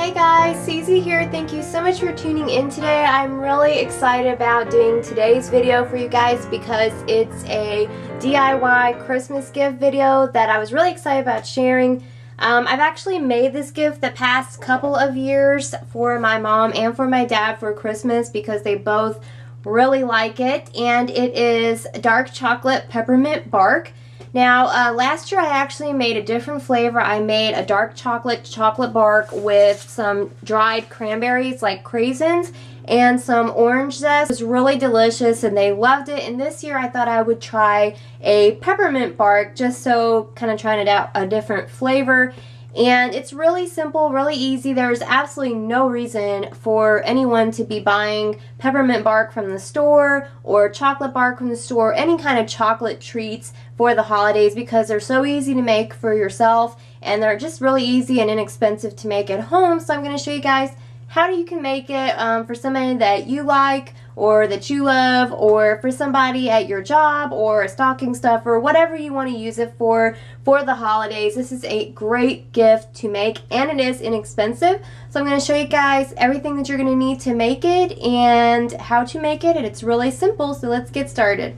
Hey guys, Cece here. Thank you so much for tuning in today. I'm really excited about doing today's video for you guys because it's a DIY Christmas gift video that I was really excited about sharing. I've actually made this gift the past couple of years for my mom and for my dad for Christmas because they both really like it, and it is dark chocolate peppermint bark. Now, last year I actually made a different flavor. I made a dark chocolate bark with some dried cranberries like craisins and some orange zest. It was really delicious and they loved it. And this year I thought I would try a peppermint bark, just so kind of trying it out, a different flavor. And it's really simple, really easy. There's absolutely no reason for anyone to be buying peppermint bark from the store or chocolate bark from the store, any kind of chocolate treats for the holidays, because they're so easy to make for yourself and they're just really easy and inexpensive to make at home. So I'm going to show you guys how you can make it for somebody that you like or that you love, or for somebody at your job or a stocking stuffer, whatever you want to use it for the holidays. This is a great gift to make and it is inexpensive. So I'm going to show you guys everything that you're going to need to make it and how to make it, and it's really simple. So let's get started.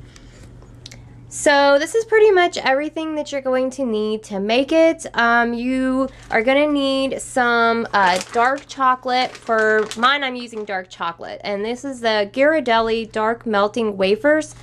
So this is pretty much everything that you're going to need to make it. You are going to need some dark chocolate. For mine, I'm using dark chocolate, and this is the Ghirardelli dark melting wafers.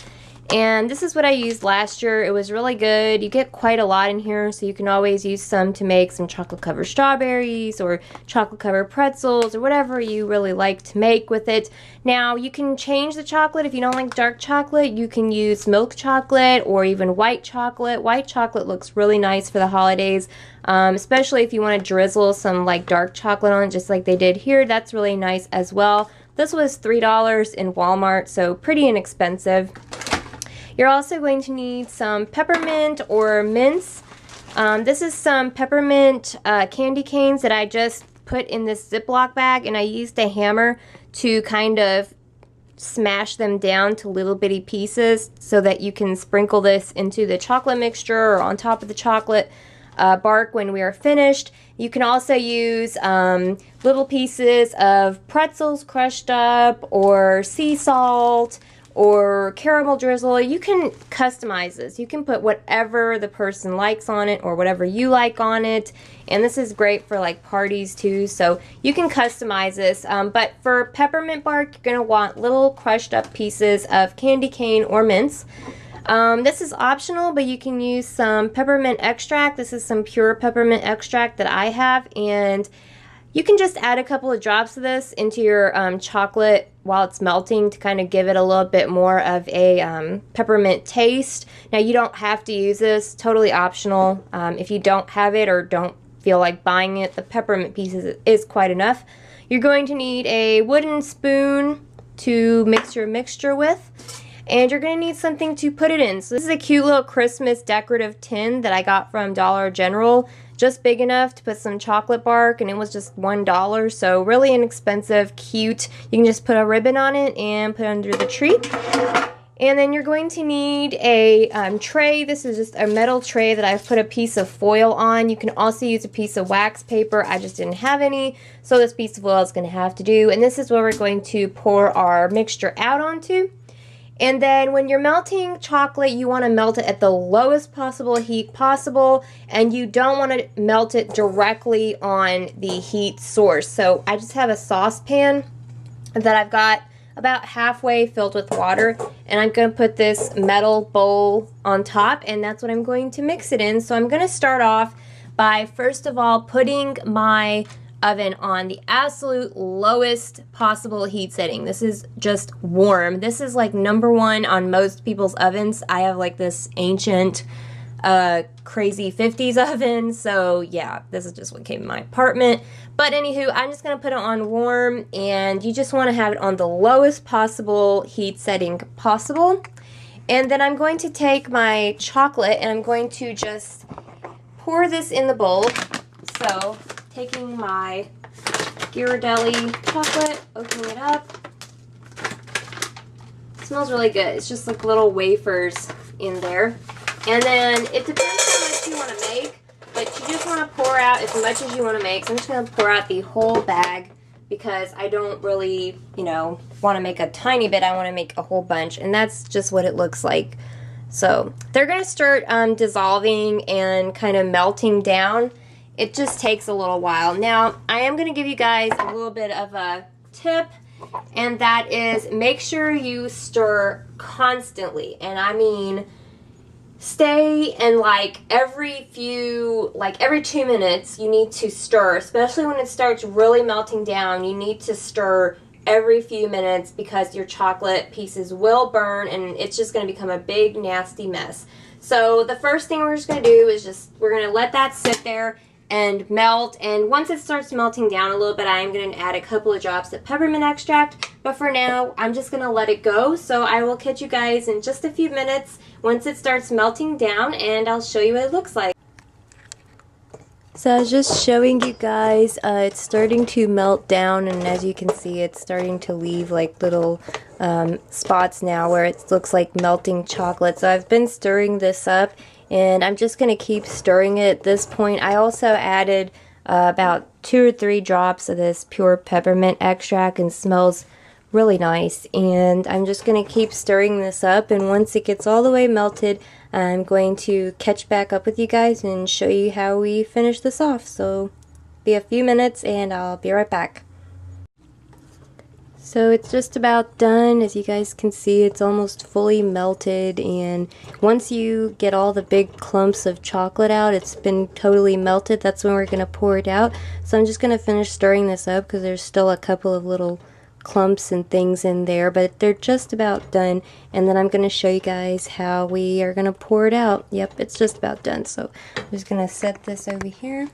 And this is what I used last year. It was really good. You get quite a lot in here, so you can always use some to make some chocolate covered strawberries or chocolate covered pretzels or whatever you really like to make with it. Now, you can change the chocolate. If you don't like dark chocolate, you can use milk chocolate or even white chocolate. White chocolate looks really nice for the holidays, especially if you want to drizzle some like dark chocolate on it, just like they did here. That's really nice as well. This was $3 in Walmart, so pretty inexpensive. You're also going to need some peppermint or mints. This is some peppermint candy canes that I just put in this Ziploc bag, and I used a hammer to kind of smash them down to little bitty pieces so that you can sprinkle this into the chocolate mixture or on top of the chocolate bark when we are finished. You can also use little pieces of pretzels crushed up, or sea salt, or caramel drizzle. You can customize this. You can put whatever the person likes on it or whatever you like on it. And this is great for like parties too, so you can customize this. But for peppermint bark, you're going to want little crushed up pieces of candy cane or mints. This is optional, but you can use some peppermint extract. This is some pure peppermint extract that I have, and you can just add a couple of drops of this into your chocolate while it's melting to kind of give it a little bit more of a peppermint taste. Now, you don't have to use this, totally optional. If you don't have it or don't feel like buying it, the peppermint pieces is quite enough. You're going to need a wooden spoon to mix your mixture with, and you're going to need something to put it in. So this is a cute little Christmas decorative tin that I got from Dollar General, just big enough to put some chocolate bark, and it was just $1, so really inexpensive, cute. You can just put a ribbon on it and put it under the tree. And then you're going to need a tray. This is just a metal tray that I've put a piece of foil on. You can also use a piece of wax paper. I just didn't have any, so this piece of foil is going to have to do. And this is where we're going to pour our mixture out onto. And then when you're melting chocolate, you want to melt it at the lowest possible heat possible, and you don't want to melt it directly on the heat source. So I just have a saucepan that I've got about halfway filled with water, and I'm going to put this metal bowl on top, and that's what I'm going to mix it in. So I'm going to start off by, first of all, putting my oven on the absolute lowest possible heat setting. This is just warm. This is like #1 on most people's ovens. I have like this ancient crazy 50s oven, so yeah, this is just what came in my apartment. But anywho, I'm just gonna put it on warm, and you just want to have it on the lowest possible heat setting possible. And then I'm going to take my chocolate and I'm going to just pour this in the bowl. So taking my Ghirardelli chocolate, opening it up. It smells really good. It's just like little wafers in there. And then it depends on how much you want to make, but you just want to pour pour out as much as you want to make. So I'm just going to pour out the whole bag because I don't really, you know, want to make a tiny bit. I want to make a whole bunch, and that's just what it looks like. So they're going to start dissolving and kind of melting down. It just takes a little while. Now, I am going to give you guys a little bit of a tip, and that is make sure you stir constantly. And I mean, stay and like every 2 minutes you need to stir, especially when it starts really melting down. You need to stir every few minutes because your chocolate pieces will burn and it's just going to become a big nasty mess. So the first thing we're just going to do is we're going to let that sit there and melt, and once it starts melting down a little bit, I am going to add a couple of drops of peppermint extract, but for now I'm just going to let it go. So I will catch you guys in just a few minutes once it starts melting down, and I'll show you what it looks like. So I was just showing you guys, it's starting to melt down, and as you can see, it's starting to leave like little spots now where it looks like melting chocolate. So I've been stirring this up, and I'm just going to keep stirring it at this point. I also added about 2 or 3 drops of this pure peppermint extract, and smells really nice. And I'm just going to keep stirring this up, and once it gets all the way melted, I'm going to catch back up with you guys and show you how we finish this off. So be a few minutes and I'll be right back. So it's just about done. As you guys can see, it's almost fully melted, and once you get all the big clumps of chocolate out, it's been totally melted. That's when we're going to pour it out. So I'm just going to finish stirring this up because there's still a couple of little clumps and things in there, but they're just about done, and then I'm going to show you guys how we are going to pour it out. Yep, it's just about done. So I'm just going to set this over here.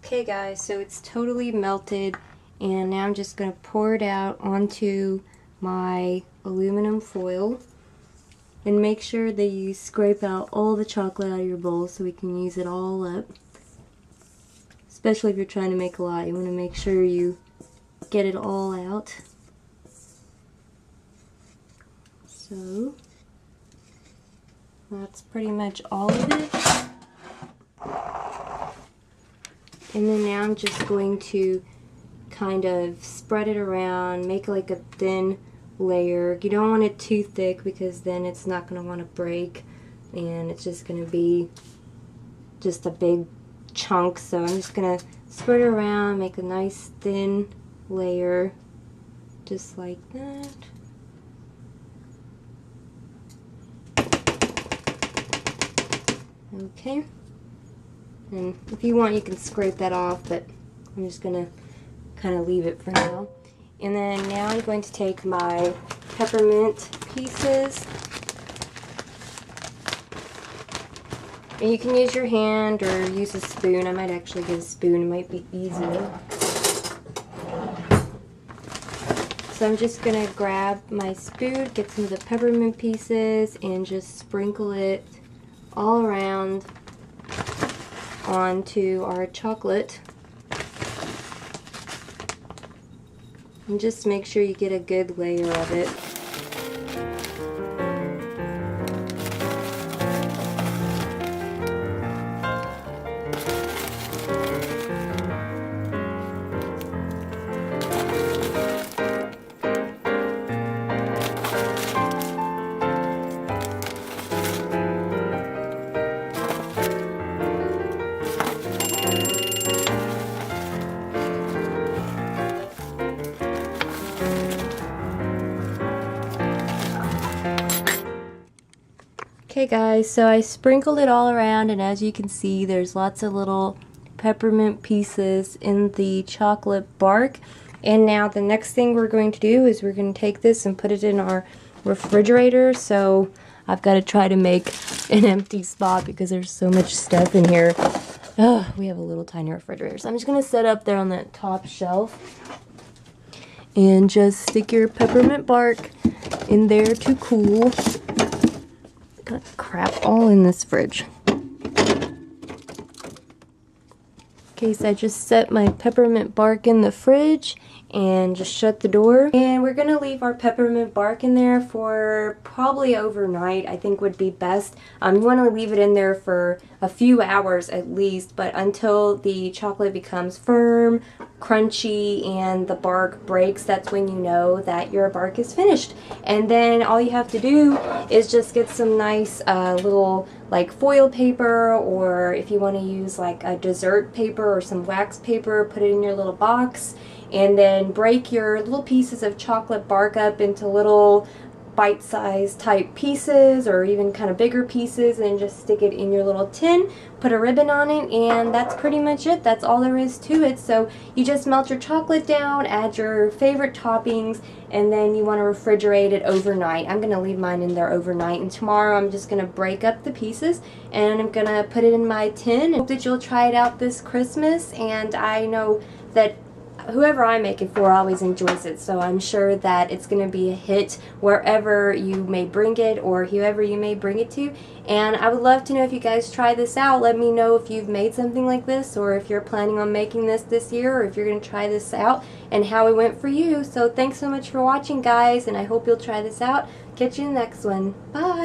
Okay guys, so it's totally melted, and now I'm just going to pour it out onto my aluminum foil, and make sure that you scrape out all the chocolate out of your bowl so we can use it all up. Especially if you're trying to make a lot, you want to make sure you get it all out. So that's pretty much all of it. And then now I'm just going to kind of spread it around, make like a thin layer. You don't want it too thick because then it's not going to want to break, and it's just going to be just a big chunk. So I'm just going to spread it around, make a nice thin layer, just like that. Okay. And if you want, you can scrape that off, but I'm just going to kind of leave it for now. And then now I'm going to take my peppermint pieces. And you can use your hand or use a spoon. I might actually get a spoon, it might be easier. So I'm just going to grab my spoon, get some of the peppermint pieces, and just sprinkle it all around onto our chocolate, and just make sure you get a good layer of it. Okay guys, so I sprinkled it all around, and as you can see, there's lots of little peppermint pieces in the chocolate bark. And now the next thing we're going to do is we're going to take this and put it in our refrigerator. So I've got to try to make an empty spot because there's so much stuff in here. We have a little tiny refrigerator. So I'm just going to set up there on that top shelf and just stick your peppermint bark in there to cool. Got crap all in this fridge. Okay, so I just set my peppermint bark in the fridge and just shut the door. And we're gonna leave our peppermint bark in there for probably overnight, I think would be best. You wanna leave it in there for a few hours at least, but until the chocolate becomes firm, crunchy, and the bark breaks, that's when you know that your bark is finished. And then all you have to do is just get some nice little like foil paper, or if you want to use like a dessert paper or some wax paper, put it in your little box, and then break your little pieces of chocolate bark up into little bite-sized type pieces, or even kind of bigger pieces, and just stick it in your little tin, put a ribbon on it, and that's pretty much it. That's all there is to it. So you just melt your chocolate down, add your favorite toppings, and then you want to refrigerate it overnight. I'm going to leave mine in there overnight, and tomorrow I'm just going to break up the pieces and I'm going to put it in my tin. I hope that you'll try it out this Christmas, and I know that whoever I make it for always enjoys it, so I'm sure that it's going to be a hit wherever you may bring it or whoever you may bring it to. And I would love to know if you guys try this out. Let me know if you've made something like this, or if you're planning on making this year, or if you're going to try this out and how it went for you. So thanks so much for watching, guys, and I hope you'll try this out. Catch you in the next one. Bye!